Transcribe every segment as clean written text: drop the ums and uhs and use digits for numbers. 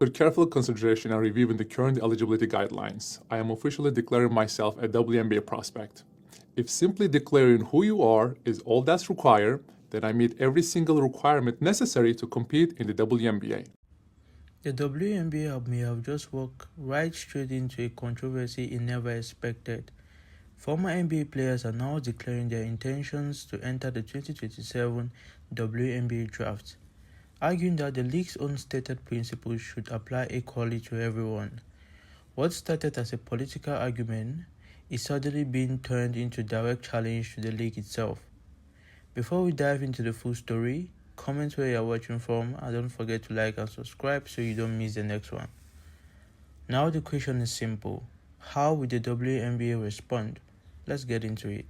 After careful consideration and reviewing the current eligibility guidelines, I am officially declaring myself a WNBA prospect. If simply declaring who you are is all that's required, then I meet every single requirement necessary to compete in the WNBA. The WNBA may have just walked right straight into a controversy it never expected. Former NBA players are now declaring their intentions to enter the 2027 WNBA Draft, arguing that the league's own stated principles should apply equally to everyone. What started as a political argument is suddenly being turned into direct challenge to the league itself. Before we dive into the full story, comment where you're watching from and don't forget to like and subscribe so you don't miss the next one. Now the question is simple. How will the WNBA respond? Let's get into it.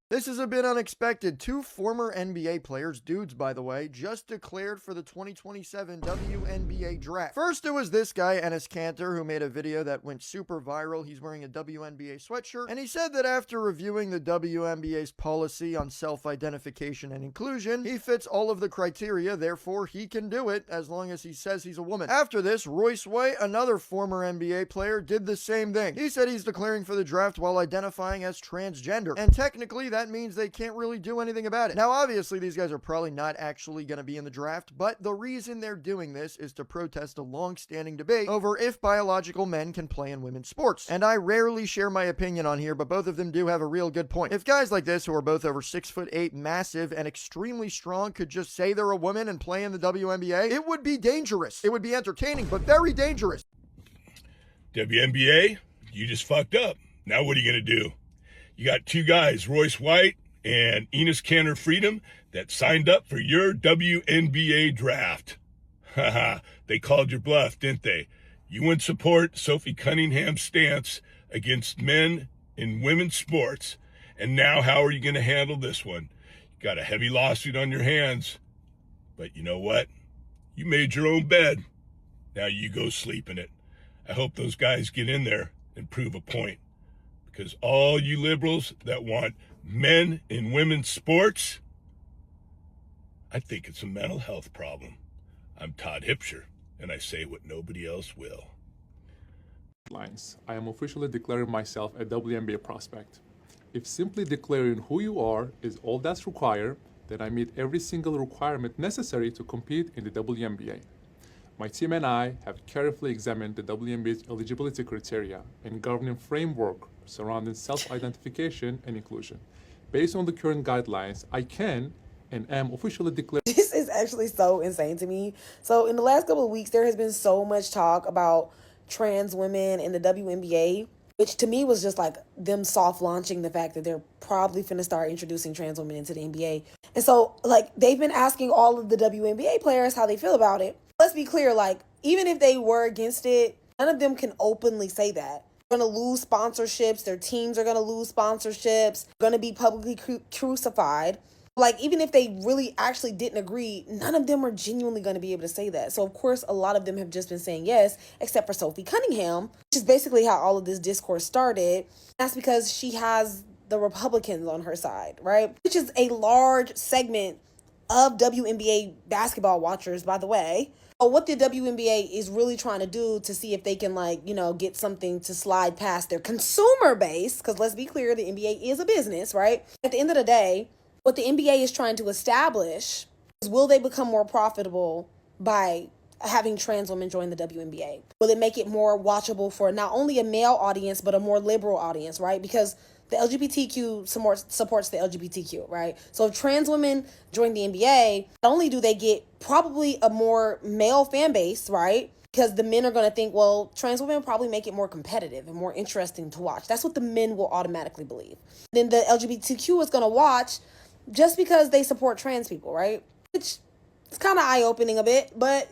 This is a bit unexpected. Two former NBA players, dudes by the way, just declared for the 2027 WNBA Draft. First, it was this guy, Enes Kanter, who made a video that went super viral. He's wearing a WNBA sweatshirt, and he said that after reviewing the WNBA's policy on self-identification and inclusion, he fits all of the criteria, therefore he can do it as long as he says he's a woman. After this, Royce White, another former NBA player, did the same thing. He said he's declaring for the draft while identifying as transgender, and technically that means they can't really do anything about it. Now, obviously, these guys are probably not actually going to be in the draft, but the reason they're doing this is to protest a long-standing debate over if biological men can play in women's sports. And I rarely share my opinion on here, but both of them do have a real good point. If guys like this, who are both over 6'8", massive, and extremely strong, could just say they're a woman and play in the WNBA, it would be dangerous. It would be entertaining, but very dangerous. WNBA, you just fucked up. Now what are you going to do? You got two guys, Royce White and Enes Kanter Freedom, that signed up for your WNBA draft. Haha, they called your bluff, didn't they? You wouldn't support Sophie Cunningham's stance against men in women's sports. And now how are you going to handle this one? You got a heavy lawsuit on your hands. But you know what? You made your own bed. Now you go sleep in it. I hope those guys get in there and prove a point. Because all you liberals that want men in women's sports, I think it's a mental health problem. I'm Todd Hipsher, and I say what nobody else will. I am officially declaring myself a WNBA prospect. If simply declaring who you are is all that's required, then I meet every single requirement necessary to compete in the WNBA. My team and I have carefully examined the WNBA's eligibility criteria and governing framework surrounding self-identification and inclusion. Based on the current guidelines, I can and am officially declared. This is actually so insane to me. So in the last couple of weeks, there has been so much talk about trans women in the WNBA, which to me was just like them soft launching the fact that they're probably finna start introducing trans women into the NBA. And so like they've been asking all of the WNBA players how they feel about it. Let's be clear, like even if they were against it, none of them can openly say that. They're going to lose sponsorships. Their teams are going to lose sponsorships. Going to be publicly crucified. Like, even if they really actually didn't agree, none of them are genuinely going to be able to say that. So, of course, a lot of them have just been saying yes, except for Sophie Cunningham, which is basically how all of this discourse started. That's because she has the Republicans on her side, right? Which is a large segment of WNBA basketball watchers, by the way. What the WNBA is really trying to do to see if they can, like, you know, get something to slide past their consumer base, because let's be clear, the NBA is a business, right? At the end of the day, what the NBA is trying to establish is, will they become more profitable by having trans women join the WNBA? Will it make it more watchable for not only a male audience, but a more liberal audience, right? Because the LGBTQ supports the LGBTQ, right? So if trans women join the NBA, not only do they get probably a more male fan base, right? Because the men are going to think, well, trans women probably make it more competitive and more interesting to watch. That's what the men will automatically believe. Then the LGBTQ is going to watch just because they support trans people, right? Which is kind of eye-opening a bit, but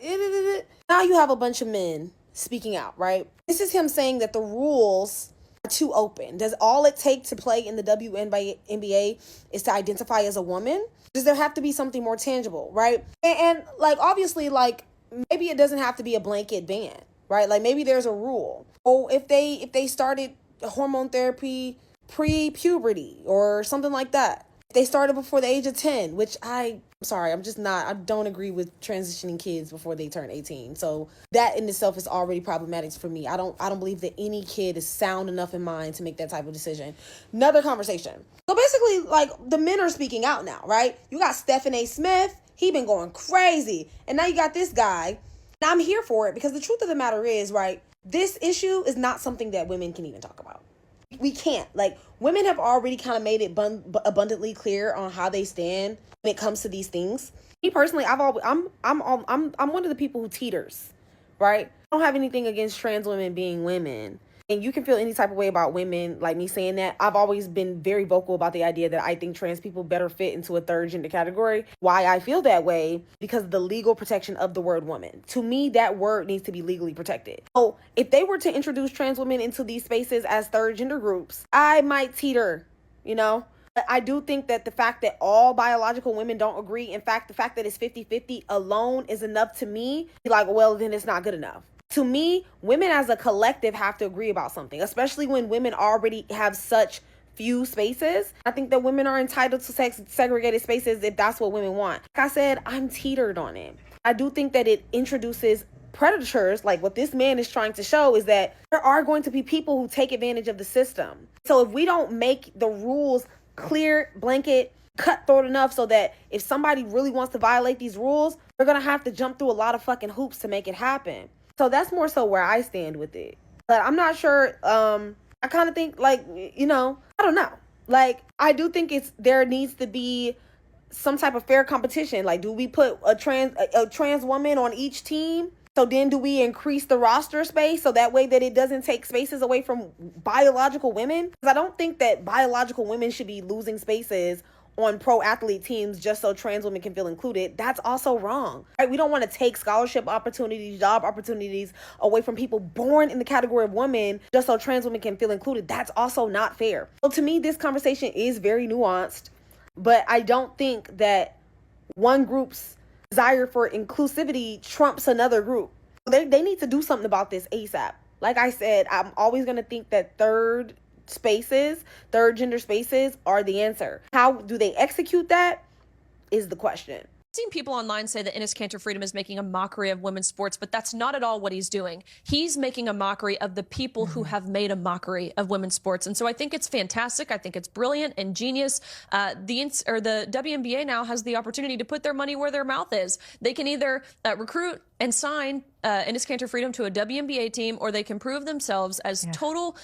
now you have a bunch of men speaking out, right? This is him saying that the rules are too open. Does all it take to play in the WNBA is to identify as a woman? Does there have to be something more tangible, right? And like, obviously, like, maybe it doesn't have to be a blanket ban, right? Like, maybe there's a rule. Or if they started hormone therapy pre-puberty or something like that. If they started before the age of 10, which I sorry, I'm just not, I don't agree with transitioning kids before they turn 18. So that in itself is already problematic for me. I don't believe that any kid is sound enough in mind to make that type of decision. Another conversation. So basically, like, the men are speaking out now, right? You got Stephen A. Smith. He been going crazy. And now you got this guy. Now I'm here for it because the truth of the matter is, right, this issue is not something that women can even talk about. We can't. Like, women have already kind of made it abundantly clear on how they stand when it comes to these things. Me personally, I'm one of the people who teeters, right? I don't have anything against trans women being women. And you can feel any type of way about women, like me saying that. I've always been very vocal about the idea that I think trans people better fit into a third gender category. Why I feel that way? Because of the legal protection of the word woman. To me, that word needs to be legally protected. So if they were to introduce trans women into these spaces as third gender groups, I might teeter, you know? But I do think that the fact that all biological women don't agree, in fact, the fact that it's 50-50 alone is enough to me. Be like, well, then it's not good enough. To me, women as a collective have to agree about something, especially when women already have such few spaces. I think that women are entitled to segregated spaces if that's what women want. Like I said, I'm teetered on it. I do think that it introduces predators. Like what this man is trying to show is that there are going to be people who take advantage of the system. So if we don't make the rules clear, blanket, cutthroat enough so that if somebody really wants to violate these rules, they're going to have to jump through a lot of fucking hoops to make it happen. So that's more so where I stand with it. But I'm not sure. I kind of think like, you know, I don't know. Like, I do think there needs to be some type of fair competition. Like, do we put a trans woman on each team? So then do we increase the roster space so that way that it doesn't take spaces away from biological women? Because I don't think that biological women should be losing spaces on pro athlete teams just so trans women can feel included. That's also wrong, right? We don't want to take scholarship opportunities, job opportunities away from people born in the category of women just so trans women can feel included. That's also not fair. So to me, this conversation is very nuanced, but I don't think that one group's desire for inclusivity trumps another group. They need to do something about this ASAP. Like I said, I'm always going to think that third gender spaces are the answer. How do they execute that is the question. I've seen people online say that Enes Kanter Freedom is making a mockery of women's sports, but that's not at all what he's doing. He's making a mockery of the people who have made a mockery of women's sports. And so I think it's fantastic. I think it's brilliant and genius. The WNBA now has the opportunity to put their money where their mouth is. They can either recruit and sign Enes Kanter Freedom to a WNBA team, or they can prove themselves as total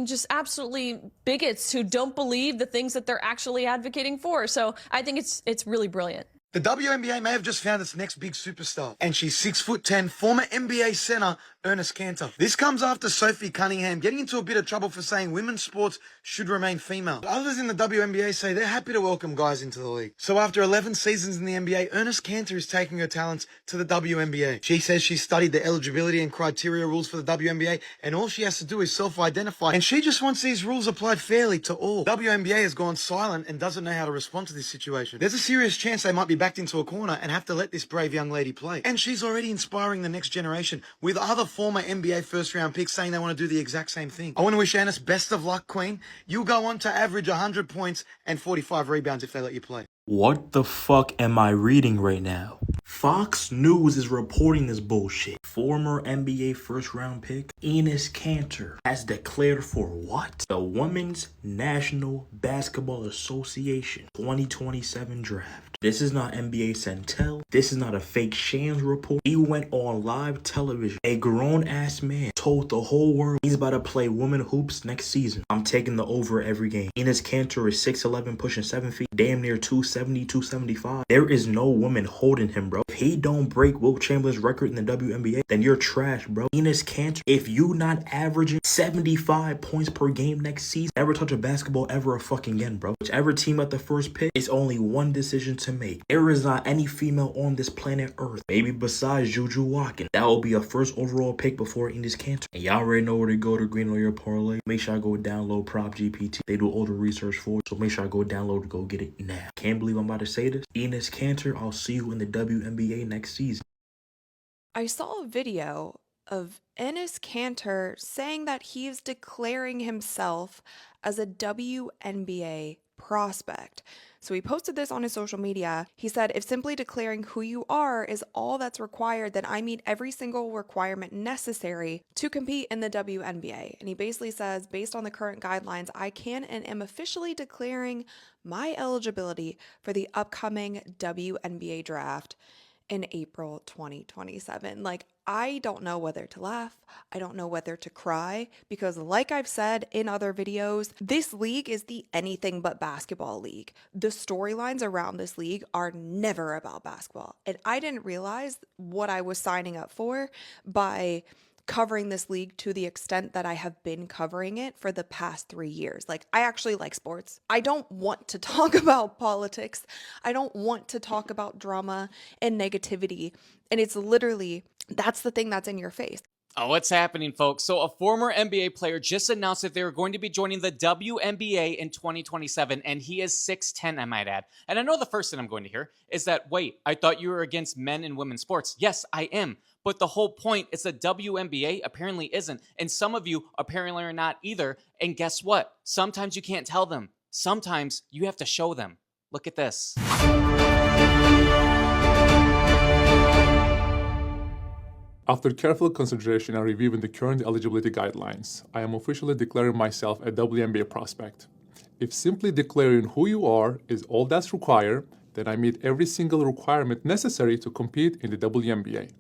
just absolutely bigots who don't believe the things that they're actually advocating for. So I think it's really brilliant. The WNBA may have just found its next big superstar, and she's 6'10", former NBA center Enes Kanter. This comes after Sophie Cunningham getting into a bit of trouble for saying women's sports should remain female. Others in the WNBA say they're happy to welcome guys into the league. So after 11 seasons in the NBA, Enes Kanter is taking her talents to the WNBA. She says she studied the eligibility and criteria rules for the WNBA, and all she has to do is self-identify, and she just wants these rules applied fairly to all. WNBA has gone silent and doesn't know how to respond to this situation. There's a serious chance they might be backed into a corner and have to let this brave young lady play. And she's already inspiring the next generation, with other former NBA first-round picks saying they want to do the exact same thing. I want to wish Enes best of luck, Queen. You'll go on to average 100 points and 45 rebounds if they let you play. What the fuck am I reading right now? Fox News is reporting this bullshit. Former NBA first-round pick Enes Kanter has declared for what? The Women's National Basketball Association 2027 draft. This is not NBA Centel. This is not a fake Shams report. He went on live television. A grown-ass man told the whole world he's about to play women hoops next season. I'm taking the over every game. Enes Kanter is 6'11", pushing 7 feet, damn near 270, 275. There is no woman holding him, bro. If he don't break Wilt Chamberlain's record in the WNBA, then you're trash, bro. Enes Kanter, if you not averaging 75 points per game next season, never touch a basketball ever fucking again, bro. Whichever team at the first pick, it's only one decision to make. There is not any female on this planet Earth, maybe besides Juju Watkins, that will be a first overall pick before Enes Kanter. And y'all already know where to go to green on your parlay. Make sure I go download Prop GPT. They do all the research for it, so make sure I go download and go get it now. Can't believe I'm about to say this. Enes Kanter, I'll see you in the WNBA next season. I saw a video of Enes Kanter saying that he's declaring himself as a WNBA prospect. So he posted this on his social media. He said, if simply declaring who you are is all that's required, then I meet every single requirement necessary to compete in the WNBA. And he basically says, based on the current guidelines, I can and am officially declaring my eligibility for the upcoming WNBA draft in April 2027. Like, I don't know whether to laugh. I don't know whether to cry because, like I've said in other videos, this league is the anything but basketball league. The storylines around this league are never about basketball. And I didn't realize what I was signing up for by covering this league to the extent that I have been covering it for the past 3 years. Like, I actually like sports. I don't want to talk about politics. I don't want to talk about drama and negativity. And it's literally, that's the thing that's in your face. Oh, what's happening, folks? So a former NBA player just announced that they were going to be joining the WNBA in 2027, and he is 6'10", I might add. And I know the first thing I'm going to hear is that, wait, I thought you were against men and women's sports. Yes, I am. But the whole point is the WNBA apparently isn't. And some of you apparently are not either. And guess what? Sometimes you can't tell them. Sometimes you have to show them. Look at this. After careful consideration and reviewing the current eligibility guidelines, I am officially declaring myself a WNBA prospect. If simply declaring who you are is all that's required, then I meet every single requirement necessary to compete in the WNBA.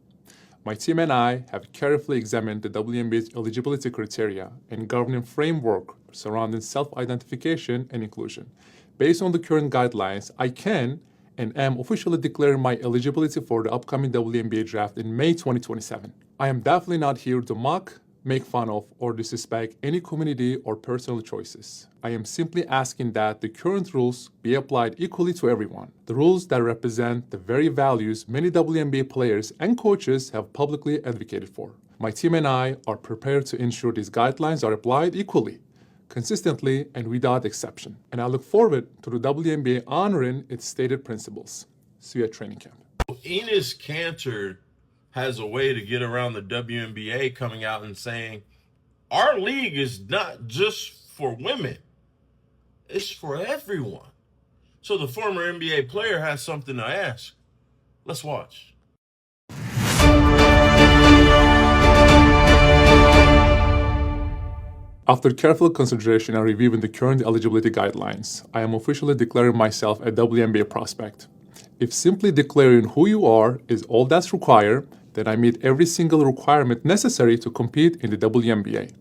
My team and I have carefully examined the WNBA's eligibility criteria and governing framework surrounding self-identification and inclusion. Based on the current guidelines, I can and am officially declaring my eligibility for the upcoming WNBA draft in May 2027. I am definitely not here to mock, make fun of, or disrespect any community or personal choices. I am simply asking that the current rules be applied equally to everyone. The rules that represent the very values many WNBA players and coaches have publicly advocated for. My team and I are prepared to ensure these guidelines are applied equally, consistently, and without exception. And I look forward to the WNBA honoring its stated principles. See you at training camp. Enes Kanter has a way to get around the WNBA coming out and saying, our league is not just for women, it's for everyone. So the former NBA player has something to ask. Let's watch. After careful consideration and reviewing the current eligibility guidelines, I am officially declaring myself a WNBA prospect. If simply declaring who you are is all that's required, then I meet every single requirement necessary to compete in the WNBA.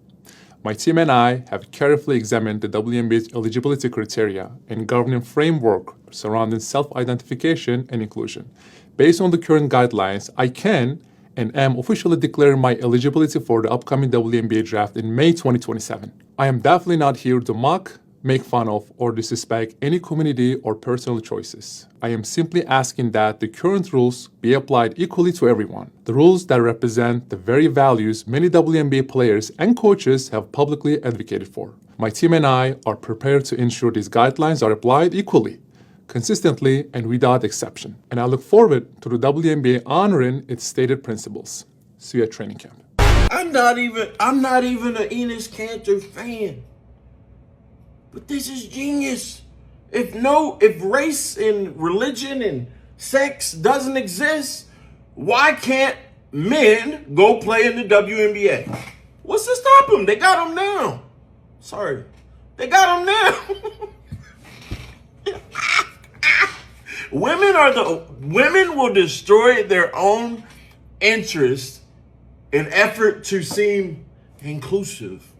My team and I have carefully examined the WNBA's eligibility criteria and governing framework surrounding self-identification and inclusion. Based on the current guidelines, I can and am officially declaring my eligibility for the upcoming WNBA draft in May 2027. I am definitely not here to mock, make fun of, or disrespect any community or personal choices. I am simply asking that the current rules be applied equally to everyone. The rules that represent the very values many WNBA players and coaches have publicly advocated for. My team and I are prepared to ensure these guidelines are applied equally, consistently, and without exception. And I look forward to the WNBA honoring its stated principles. See you at training camp. I'm not even an Enes Kanter fan. But this is genius. If race and religion and sex doesn't exist, why can't men go play in the WNBA? What's to stop them? They got them now. Sorry. They got them now. Women will destroy their own interest in effort to seem inclusive.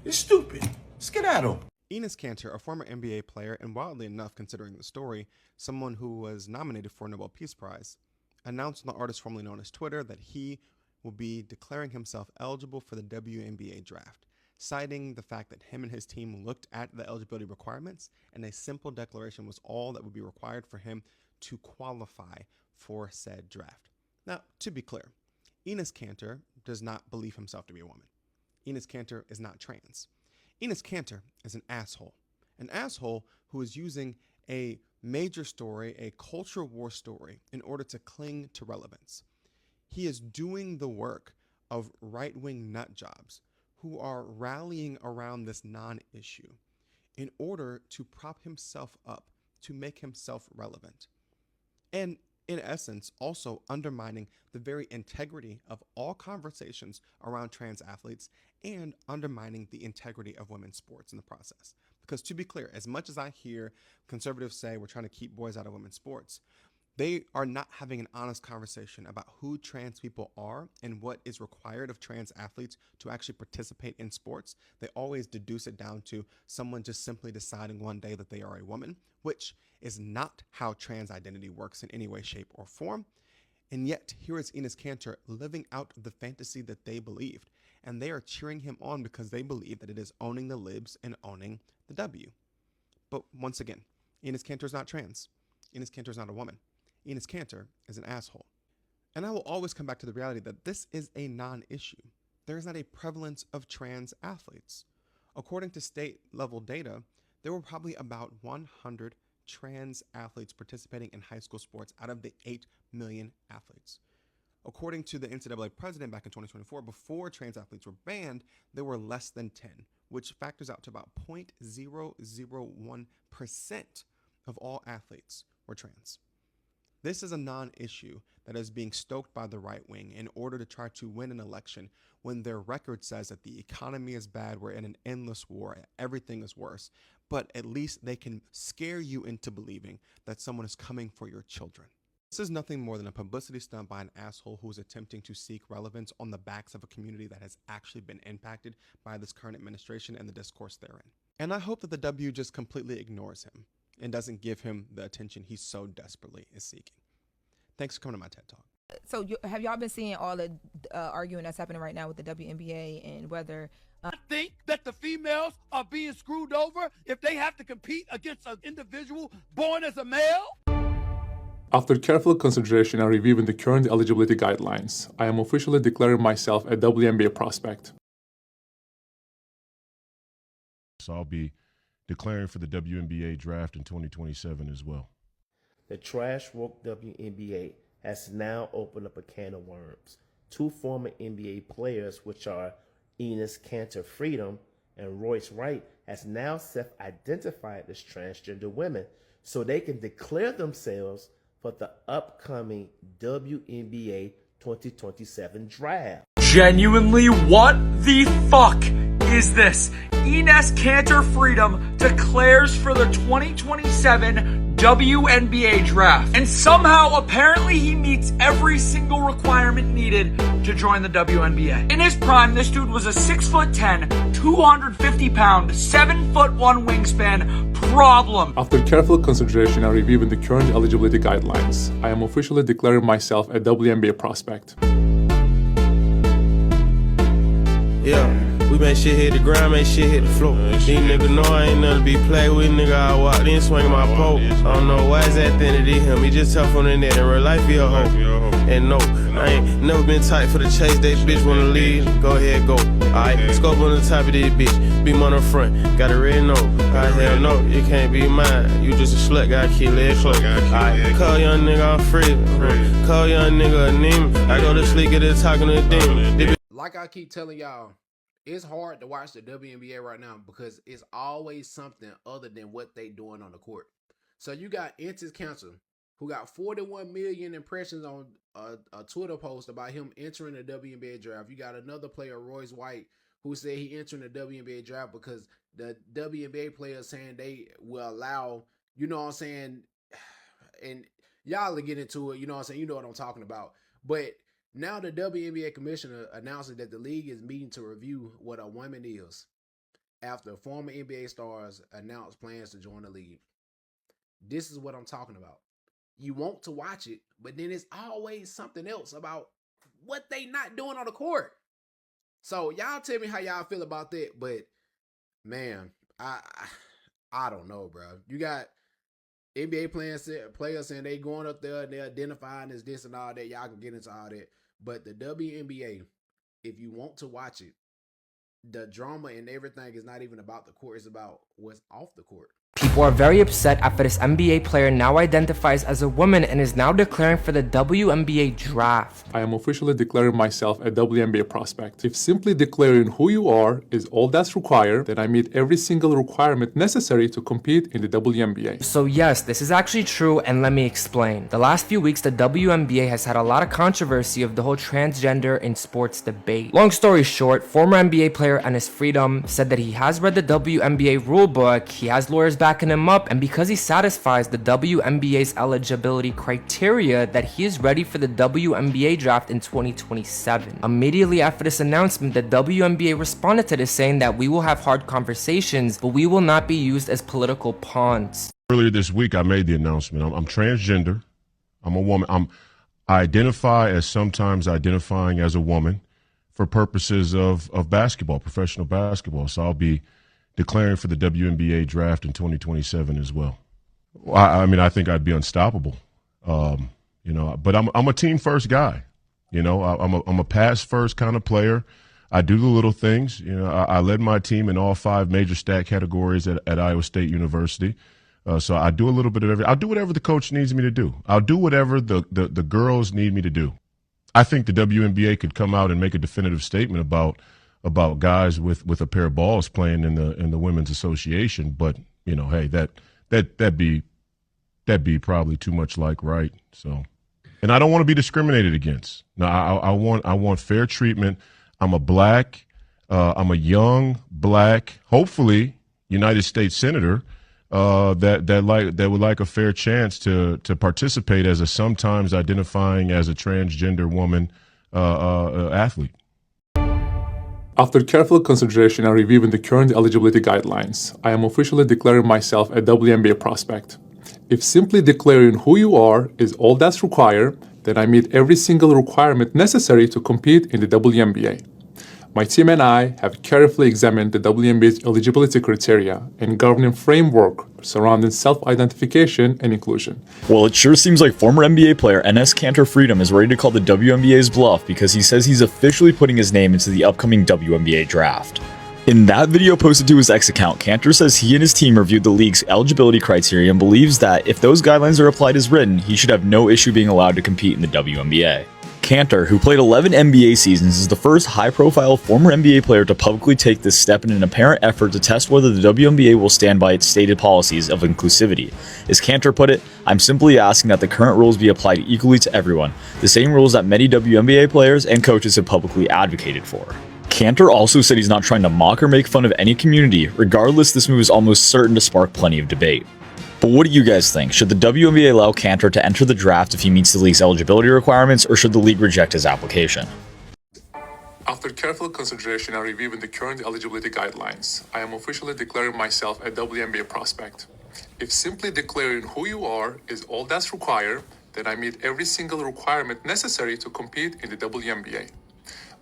It's stupid. Skedaddle. Enes Kanter, a former NBA player and wildly enough considering the story, someone who was nominated for a Nobel Peace Prize, announced on the artist formerly known as Twitter that he will be declaring himself eligible for the WNBA draft, citing the fact that him and his team looked at the eligibility requirements and a simple declaration was all that would be required for him to qualify for said draft. Now, to be clear, Enes Kanter does not believe himself to be a woman. Enes Kanter is not trans. Enes Kanter is an asshole who is using a major story, a culture war story, in order to cling to relevance. He is doing the work of right-wing nut jobs who are rallying around this non-issue in order to prop himself up, to make himself relevant. And in essence, also undermining the very integrity of all conversations around trans athletes and undermining the integrity of women's sports in the process. Because to be clear, as much as I hear conservatives say we're trying to keep boys out of women's sports, they are not having an honest conversation about who trans people are and what is required of trans athletes to actually participate in sports. They always deduce it down to someone just simply deciding one day that they are a woman, which is not how trans identity works in any way, shape, or form. And yet, here is Enes Kanter living out the fantasy that they believed. And they are cheering him on because they believe that it is owning the libs and owning the W. But once again, Enes Kanter is not trans. Enes Kanter is not a woman. Enes Kanter is an asshole. And I will always come back to the reality that this is a non-issue. There is not a prevalence of trans athletes. According to state-level data, there were probably about 100 trans athletes participating in high school sports out of the 8 million athletes. According to the NCAA president back in 2024, before trans athletes were banned, there were less than 10, which factors out to about 0.001% of all athletes were trans. This is a non-issue that is being stoked by the right wing in order to try to win an election when their record says that the economy is bad, we're in an endless war, everything is worse. But at least they can scare you into believing that someone is coming for your children. This is nothing more than a publicity stunt by an asshole who is attempting to seek relevance on the backs of a community that has actually been impacted by this current administration and the discourse therein. And I hope that the W just completely ignores him and doesn't give him the attention he so desperately is seeking. Thanks for coming to my TED Talk. So have y'all been seeing all the arguing that's happening right now with the WNBA and whether... I think that the females are being screwed over if they have to compete against an individual born as a male? After careful consideration and reviewing the current eligibility guidelines, I am officially declaring myself a WNBA prospect. So I'll be declaring for the WNBA Draft in 2027 as well. The trash woke WNBA has now opened up a can of worms. Two former NBA players, which are Enes Kanter Freedom and Royce Wright, has now self-identified as transgender women so they can declare themselves for the upcoming WNBA 2027 draft. Genuinely, what the fuck is this? Enes Kanter Freedom declares for the 2027 WNBA Draft. And somehow, apparently, he meets every single requirement needed to join the WNBA. In his prime, this dude was a 6'10", 250-pound, 7'1" wingspan problem. After careful consideration and reviewing the current eligibility guidelines, I am officially declaring myself a WNBA prospect. Yeah. We make shit hit the ground, make shit hit the floor. These niggas know I ain't nothing to be played with, nigga. I walk in, swing my pole. I don't know why it's at the end of him. He just tough on the net. In real life, he a hoe. And no, I ain't never been tight for the chase. They bitch wanna leave, go ahead, go. Alright, scope on the top of this bitch. Beam on the front, got a red note. I hell no, you can't be mine. You just a slut, gotta keep it close. Alright, call young nigga, I'm free. Call young nigga a name. I go to sleep, get it talking to demon. Like I keep telling y'all, it's hard to watch the WNBA right now because it's always something other than what they doing on the court. So you got Enes Kanter, who got 41 million impressions on a Twitter post about him entering the WNBA draft. You got another player, Royce White, who said he entering the WNBA draft because the WNBA players saying they will allow, you know what I'm saying, and y'all will get into it, you know what I'm saying, you know what I'm talking about. But now the WNBA commissioner announcing that the league is meeting to review what a woman is after former NBA stars announced plans to join the league. This is what I'm talking about. You want to watch it, but then it's always something else about what they not doing on the court. So y'all tell me how y'all feel about that. But man, I don't know, bro. You got NBA players saying they going up there and they're identifying as this and all that. Y'all can get into all that. But the WNBA, if you want to watch it, the drama and everything is not even about the court. It's about what's off the court. People are very upset after this NBA player now identifies as a woman and is now declaring for the WNBA Draft. I am officially declaring myself a WNBA prospect. If simply declaring who you are is all that's required, then I meet every single requirement necessary to compete in the WNBA. So yes, this is actually true, and let me explain. The last few weeks, the WNBA has had a lot of controversy of the whole transgender in sports debate. Long story short, former NBA player Enes Freedom said that he has read the WNBA rulebook, he has lawyers backing him up, and because he satisfies the WNBA's eligibility criteria, that he is ready for the WNBA draft in 2027. Immediately after this announcement, the WNBA responded to this saying that we will have hard conversations, but we will not be used as political pawns. Earlier this week, I made the announcement. I'm transgender. I'm a woman. I identify as sometimes identifying as a woman for purposes of basketball, professional basketball. So I'll be declaring for the WNBA draft in 2027 as well. I mean, I think I'd be unstoppable, but I'm a team first guy. I'm a pass first kind of player. I do the little things. I led my team in all 5 major stat categories at Iowa State University. So I do a little bit of everything. I'll do whatever the coach needs me to do. I'll do whatever the girls need me to do. I think the WNBA could come out and make a definitive statement about guys with a pair of balls playing in the women's association, but hey, that'd be probably too much like right. So, and I don't want to be discriminated against. No, I want fair treatment. I'm a young black, hopefully United States senator that would like a fair chance to participate as a sometimes identifying as a transgender woman athlete. After careful consideration and reviewing the current eligibility guidelines, I am officially declaring myself a WNBA prospect. If simply declaring who you are is all that's required, then I meet every single requirement necessary to compete in the WNBA. My team and I have carefully examined the WNBA's eligibility criteria and governing framework surrounding self-identification and inclusion. Well, it sure seems like former NBA player Enes Kanter Freedom is ready to call the WNBA's bluff because he says he's officially putting his name into the upcoming WNBA draft. In that video posted to his X account, Kanter says he and his team reviewed the league's eligibility criteria and believes that if those guidelines are applied as written, he should have no issue being allowed to compete in the WNBA. Kanter, who played 11 NBA seasons, is the first high-profile former NBA player to publicly take this step in an apparent effort to test whether the WNBA will stand by its stated policies of inclusivity. As Kanter put it, "I'm simply asking that the current rules be applied equally to everyone, the same rules that many WNBA players and coaches have publicly advocated for." Kanter also said he's not trying to mock or make fun of any community. Regardless, this move is almost certain to spark plenty of debate. But what do you guys think? Should the WNBA allow Kanter to enter the draft if he meets the league's eligibility requirements, or should the league reject his application? After careful consideration and reviewing the current eligibility guidelines, I am officially declaring myself a WNBA prospect. If simply declaring who you are is all that's required, then I meet every single requirement necessary to compete in the WNBA.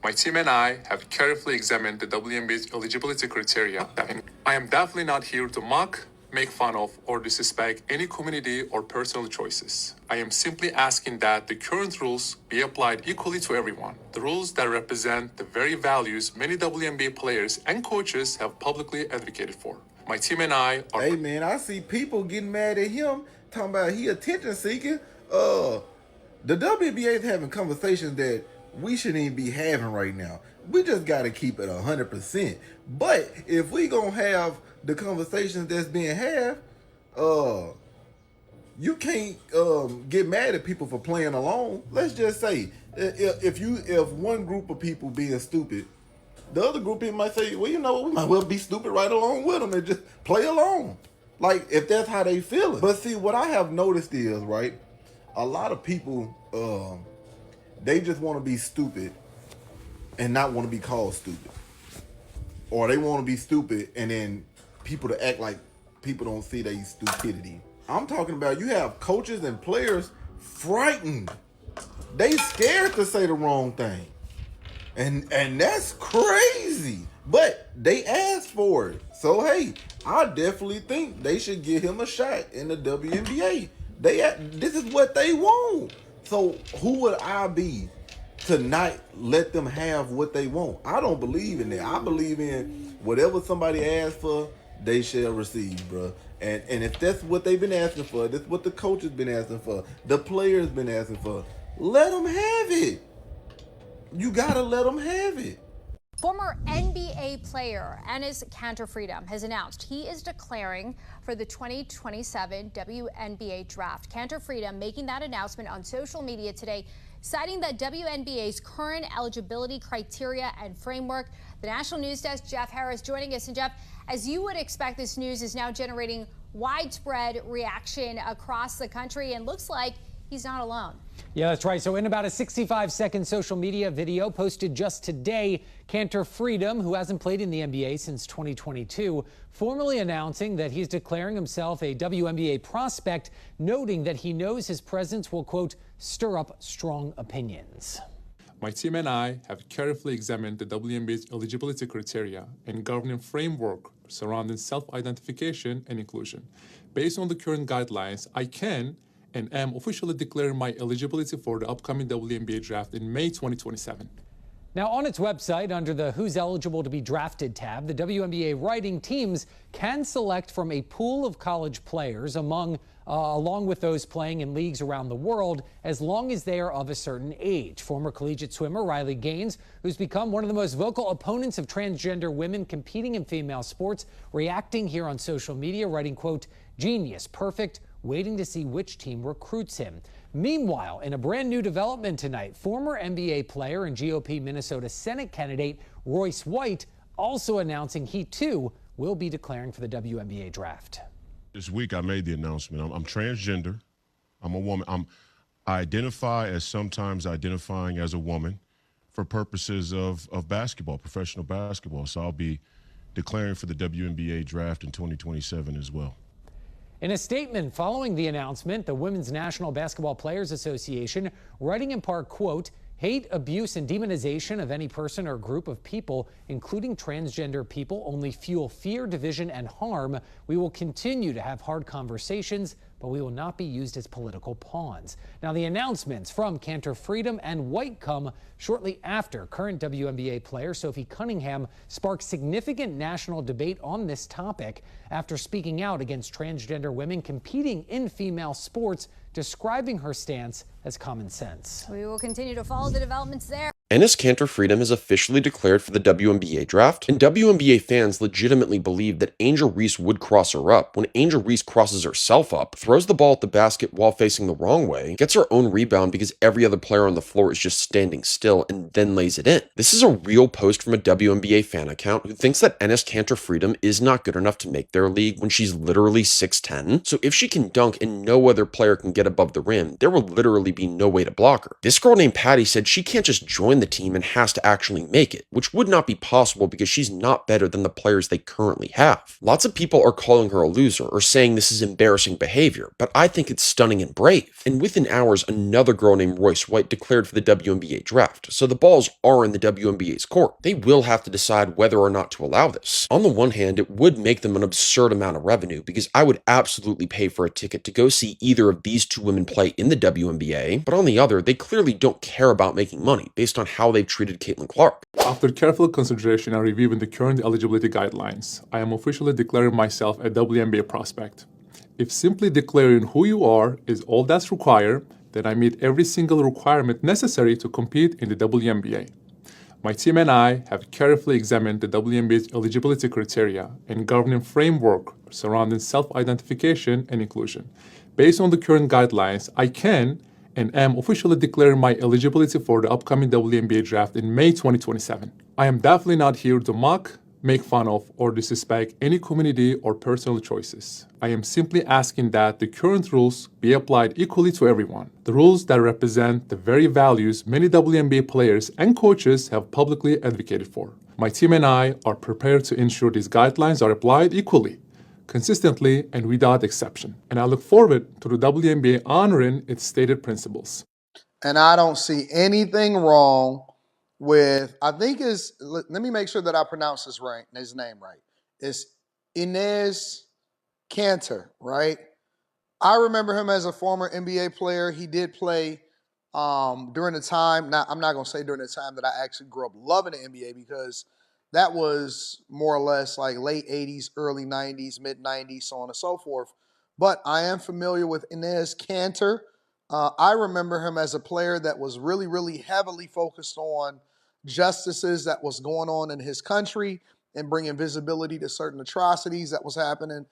My team and I have carefully examined the WNBA's eligibility criteria, and I am definitely not here to mock, make fun of, or disrespect any community or personal choices. I am simply asking that the current rules be applied equally to everyone. The rules that represent the very values many WNBA players and coaches have publicly advocated for. My team and I are... Hey man, I see people getting mad at him, talking about he attention seeking. The WNBA is having conversations that we shouldn't even be having right now. We just got to keep it 100%. But if we gonna have the conversations that's being had, you can't get mad at people for playing along. Let's just say if one group of people being stupid, the other group of people might say, well, you know what, we might well be stupid right along with them and just play along. Like, if that's how they feeling. But see, what I have noticed is, right, a lot of people, they just want to be stupid and not want to be called stupid. Or they want to be stupid and then people to act like people don't see their stupidity. I'm talking about you have coaches and players frightened. They scared to say the wrong thing. And that's crazy. But they asked for it. So, hey, I definitely think they should give him a shot in the WNBA. This is what they want. So who would I be to not let them have what they want? I don't believe in that. I believe in whatever somebody asks for, they shall receive, bro. And if that's what they've been asking for, that's what the coach has been asking for, the players been asking for, let them have it. You gotta let them have it. Former NBA player Enes Kanter Freedom has announced he is declaring for the 2027 WNBA Draft. Kanter Freedom making that announcement on social media today, citing that WNBA's current eligibility criteria and framework. The National News Desk, Jeff Harris, joining us. And Jeff, as you would expect, this news is now generating widespread reaction across the country, and looks like he's not alone. Yeah, that's right. So in about a 65-second social media video posted just today, Kanter Freedom, who hasn't played in the NBA since 2022, formally announcing that he's declaring himself a WNBA prospect, noting that he knows his presence will, quote, stir up strong opinions. My team and I have carefully examined the WNBA's eligibility criteria and governing framework surrounding self-identification and inclusion. Based on the current guidelines, I can and am officially declaring my eligibility for the upcoming WNBA draft in May 2027. Now, on its website, under the Who's Eligible to be Drafted tab, the WNBA writing teams can select from a pool of college players along with those playing in leagues around the world, as long as they are of a certain age. Former collegiate swimmer Riley Gaines, who's become one of the most vocal opponents of transgender women competing in female sports, reacting here on social media, writing, quote, genius, perfect, waiting to see which team recruits him. Meanwhile, in a brand new development tonight, former NBA player and GOP Minnesota Senate candidate Royce White also announcing he too will be declaring for the WNBA draft. This week I made the announcement. I'm transgender. I'm a woman. I identify as sometimes identifying as a woman for purposes of basketball, professional basketball. So I'll be declaring for the WNBA draft in 2027 as well. In a statement following the announcement, the Women's National Basketball Players Association, writing in part, quote, hate, abuse, and demonization of any person or group of people, including transgender people, only fuel fear, division, and harm. We will continue to have hard conversations, but we will not be used as political pawns. Now, the announcements from Kanter Freedom and White come shortly after current WNBA player Sophie Cunningham sparked significant national debate on this topic after speaking out against transgender women competing in female sports, describing her stance as common sense. We will continue to follow the developments there. Enes Kanter Freedom is officially declared for the WNBA draft, and WNBA fans legitimately believe that Angel Reese would cross her up when Angel Reese crosses herself up, throws the ball at the basket while facing the wrong way, gets her own rebound because every other player on the floor is just standing still, and then lays it in. This is a real post from a WNBA fan account who thinks that Enes Kanter Freedom is not good enough to make their league when she's literally 6'10". So if she can dunk and no other player can get above the rim, there will literally be no way to block her. This girl named Patty said she can't just join the team and has to actually make it, which would not be possible because she's not better than the players they currently have. Lots of people are calling her a loser or saying this is embarrassing behavior, but I think it's stunning and brave. And within hours, another girl named Royce White declared for the WNBA draft, so the balls are in the WNBA's court. They will have to decide whether or not to allow this. On the one hand, it would make them an absurd amount of revenue because I would absolutely pay for a ticket to go see either of these two women play in the WNBA, but on the other, they clearly don't care about making money based on how they've treated Caitlin Clark. After careful consideration and reviewing the current eligibility guidelines, I am officially declaring myself a WNBA prospect. If simply declaring who you are is all that's required, then I meet every single requirement necessary to compete in the WNBA. My team and I have carefully examined the WNBA's eligibility criteria and governing framework surrounding self-identification and inclusion. Based on the current guidelines, I can and am officially declaring my eligibility for the upcoming WNBA draft in May 2027. I am definitely not here to mock, make fun of, or disrespect any community or personal choices. I am simply asking that the current rules be applied equally to everyone. The rules that represent the very values many WNBA players and coaches have publicly advocated for. My team and I are prepared to ensure these guidelines are applied equally, consistently, and without exception. And I look forward to the WNBA honoring its stated principles. And I don't see anything wrong with, I think is, let me make sure that I pronounce his name right. It's Enes Kanter, right? I remember him as a former NBA player. He did play during the time, I'm not going to say during the time that I actually grew up loving the NBA because That was more or less like late 80s, early 90s, mid 90s, so on and so forth. But I am familiar with Enes Kanter. I remember him as a player that was really, really heavily focused on justices that was going on in his country and bringing visibility to certain atrocities that was happening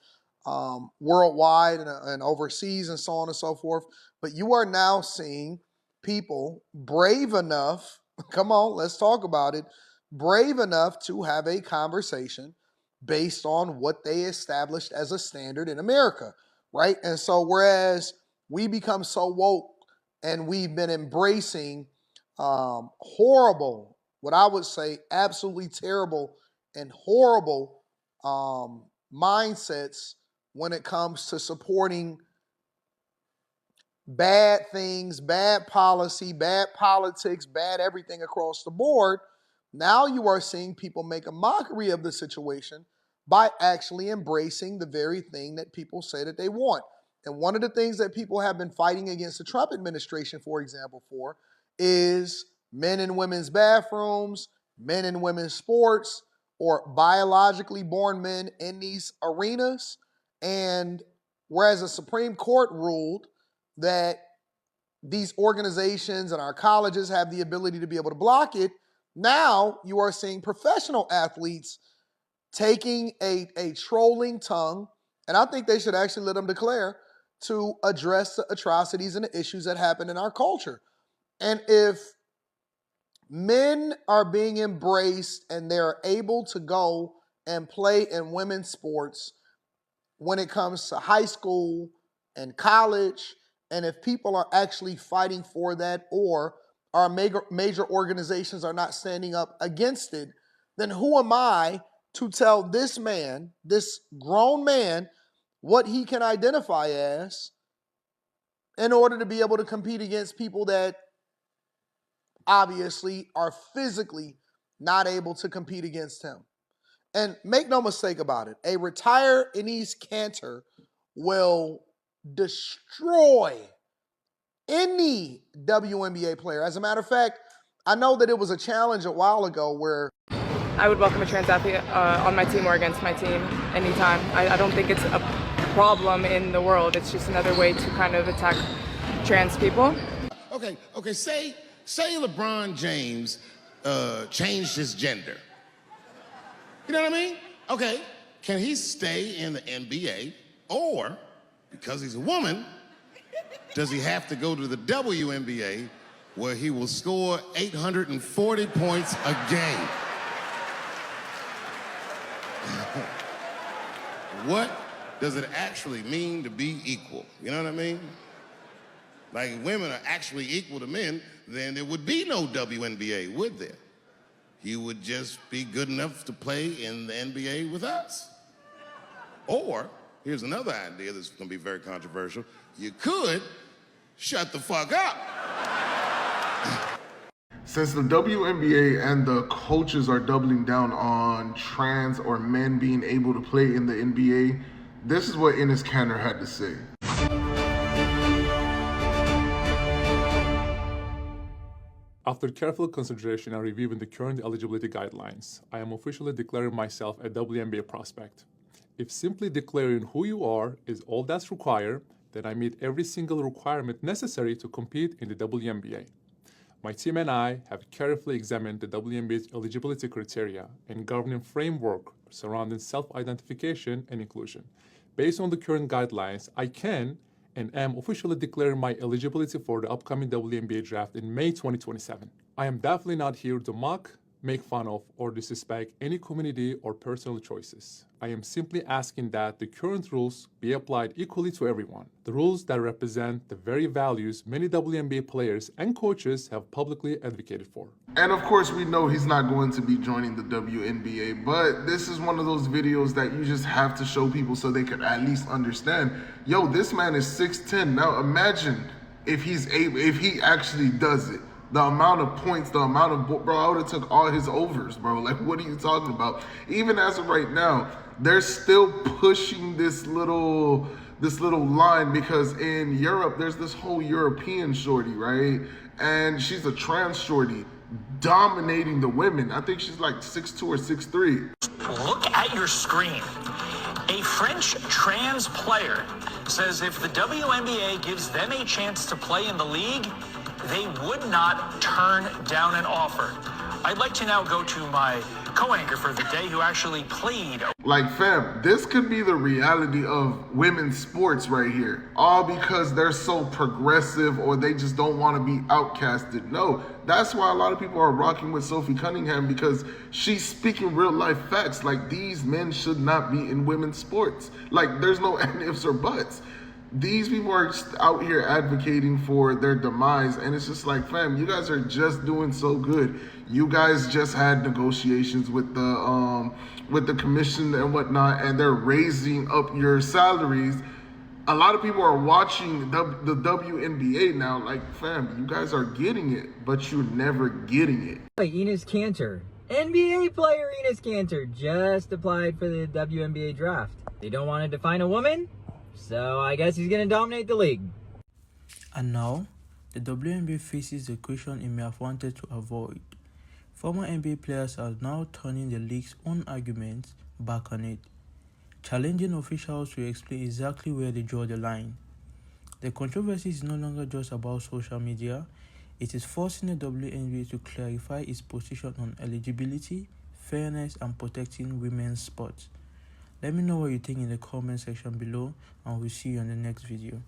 worldwide and overseas and so on and so forth. But you are now seeing people brave enough, come on, let's talk about it, brave enough to have a conversation based on what they established as a standard in America, right? And so whereas we become so woke and we've been embracing horrible, what I would say absolutely terrible and horrible mindsets when it comes to supporting bad things, bad policy, bad politics, bad everything across the board. Now you are seeing people make a mockery of the situation by actually embracing the very thing that people say that they want. And one of the things that people have been fighting against the Trump administration, for example, for is men and women's bathrooms, men and women's sports, or biologically born men in these arenas. And whereas the Supreme Court ruled that these organizations and our colleges have the ability to be able to block it, now you are seeing professional athletes taking a trolling tongue, and I think they should actually let them declare, to address the atrocities and the issues that happen in our culture. And if men are being embraced and they're able to go and play in women's sports when it comes to high school and college, and if people are actually fighting for that, or our major organizations are not standing up against it, then who am I to tell this man, this grown man, what he can identify as in order to be able to compete against people that obviously are physically not able to compete against him? And make no mistake about it, a retired Enes Kanter will destroy any WNBA player. As a matter of fact, I know that it was a challenge a while ago where I would welcome a trans athlete on my team or against my team anytime. I don't think it's a problem in the world. It's just another way to kind of attack trans people. Okay, say LeBron James changed his gender. You know what I mean? Okay, can he stay in the NBA, or because he's a woman, does he have to go to the WNBA where he will score 840 points a game? What does it actually mean to be equal? You know what I mean? Like, if women are actually equal to men, then there would be no WNBA, would there? You would just be good enough to play in the NBA with us. Or, here's another idea that's gonna be very controversial. You could shut the fuck up. Since the WNBA and the coaches are doubling down on trans or men being able to play in the NBA, this is what Enes Kanter had to say. After careful consideration and reviewing the current eligibility guidelines, I am officially declaring myself a WNBA prospect. If simply declaring who you are is all that's required, then I meet every single requirement necessary to compete in the WNBA. My team and I have carefully examined the WNBA's eligibility criteria and governing framework surrounding self-identification and inclusion. Based on the current guidelines, I can and am officially declaring my eligibility for the upcoming WNBA draft in May 2027. I am definitely not here to mock, make fun of, or disrespect any community or personal choices. I am simply asking that the current rules be applied equally to everyone. The rules that represent the very values many WNBA players and coaches have publicly advocated for. And of course, we know he's not going to be joining the WNBA, but this is one of those videos that you just have to show people so they can at least understand, yo, this man is 6'10". Now imagine if he actually does it. The amount of points, the amount of, bro, I would have took all his overs, bro. Like, what are you talking about? Even as of right now, they're still pushing this little line, because in Europe, there's this whole European shorty, right? And she's a trans shorty. dominating the women. I think she's like 6'2" or 6'3". Look at your screen. A French trans player says if the WNBA gives them a chance to play in the league, they would not turn down an offer. I'd like to now go to my co-anchor for the day who actually played. Like, fam, this could be the reality of women's sports right here. All because they're so progressive or they just don't want to be outcasted. No, that's why a lot of people are rocking with Sophie Cunningham, because she's speaking real life facts. Like, these men should not be in women's sports. Like, there's no ifs or buts. These people are just out here advocating for their demise, and it's just like, fam, you guys are just doing so good. You guys just had negotiations with the commission and whatnot, and they're raising up your salaries. A lot of people are watching the WNBA now. Like, fam, you guys are getting it, but you're never getting it. Enes Kanter, NBA player Enes Kanter, just applied for the WNBA draft. They don't want to define a woman, so I guess he's going to dominate the league. And now, the WNBA faces the question it may have wanted to avoid. Former NBA players are now turning the league's own arguments back on it, challenging officials to explain exactly where they draw the line. The controversy is no longer just about social media, it is forcing the WNBA to clarify its position on eligibility, fairness, and protecting women's sports. Let me know what you think in the comment section below, and we'll see you on the next video.